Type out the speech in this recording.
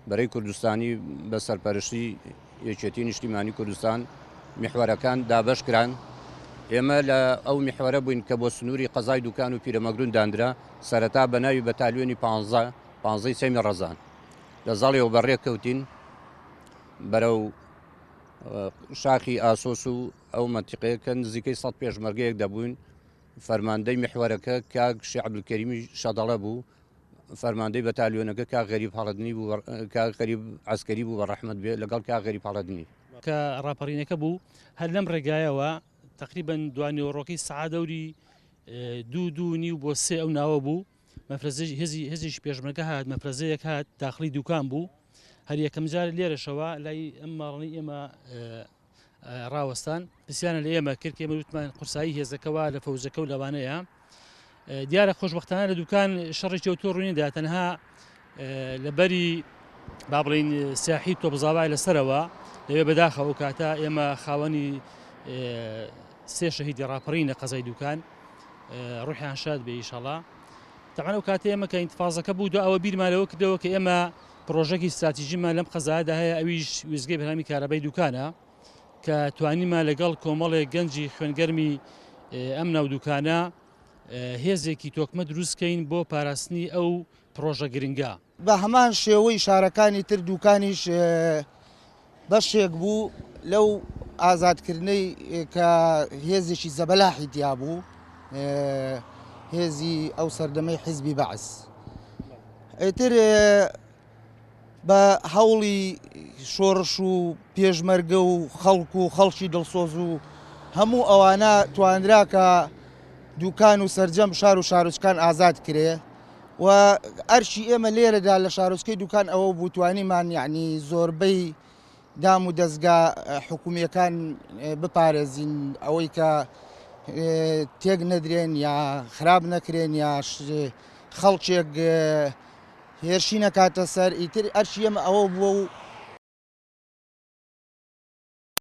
بەرەی کوردستانی بە سەرپەرشتی یەکێتی نیشتیمانی کوردستان میحوەرەکان دابەش کران. ئێمە لە ئەو میحوەرە بووین کە بۆ سنووری قەزای دوکان و پیرەمەگرون دانرا سەرەتا بە ناوی بەتالیۆنی 15 سەمی ڕەزان لە زاڵیەوە بەڕێک کەوتین بەرەو شاخی ئاسۆس و ئەو مەنتیقەیە کە نزیکەی 100 پێشمەرگەیەک دەبووین. فەرماندەی میحوەرەکە کاک شێخ عەبدولکەریمی شەدەڵە بوو، فەرماندەی بەتالیۆنەکە کاک غەریب هەڵەدنی بوو، کاک غەریب عەسکەری بوو بە ڕەحمەت بێ لەگەڵ کاک غەریب هەڵەدنی کە ڕاپەڕینەکە بوو. هەر لەم ڕێگایەوە تقریبا دوانیوەڕۆکەی سەعات دەوری 2-2.5 بۆ 3 ئەو ناوە بوو. مەفرەزەی هێزیش پێشمەرگە هات، مەفرەزەیەک هات داخلی دوکان بوو. هەر یەکەم جار لێرەشەوە لای ئەم ماڵنی ئێمە ڕاوەستان پرسیانە لە ئێمە کرد، ئێمە وتمان قورسایی هێزەکەەوە لە فەوزەکە و لەوانەیە. دیارە خۆشبەختانە لە دوکان شەڕێکی ئەوتۆ ڕوونیدا، تەنها لەبەری با بڵین سیاحی تۆپزاوای لەسەرەوە لەوێ بەداخەوە کاتە ئێمە خاوەنی 3 شەهیدی ڕاپەڕینە قەزای دوکان ڕوحیان شاد بێ ئینشەڵا. تەمەن ئەو کاتە ئێمە کە ئینتفازەکە بوو ئەوە بیرمانەوە کردەوە کە ئێمە پرۆژەکی استراتیژیمان لەم قەزایەدا هەیە، ئەویش وێستگەی بەرهەمی کارەبای دوکانە کە توانیمان لەگەڵ کۆمەڵێک گەنجی خوێنگەرمی ئەم ناو دوکانە هێزێکی تۆکمە دروستکەین بۆ پاراستنی ئەو پرۆژە گرنگە. بە هەمان شێوەی شارەکانی تر دوکانیش بەشێک بوو لەو ئازادکردنەی کە هێزێکی زەبەلاحی تیا بوو، هێزی ئەو سەردەمەی حیزبی بەعس. ئیتر بە هەوڵی شۆڕش و پێشمەرگە و خەڵک و خەڵکی دڵسۆز و هەموو ئەوانە توانرا کە دوکان و سەرجەم شار و شارۆچکان ئازاد کرێ و ئەرشی ئێمە لێرەدا لە شارۆچکەی دوکان ئەوە بوو توانیمان یعنی زۆربەی دام و دەستگا حکوومیەکان بپارێزین ئەوەی کە تێک نەدرێن یا خراپ نەکرێن یا خەڵکێک هێرشی نەکاتە سەر. ئیتر ئەرشی ئێمە ئەوە بووە و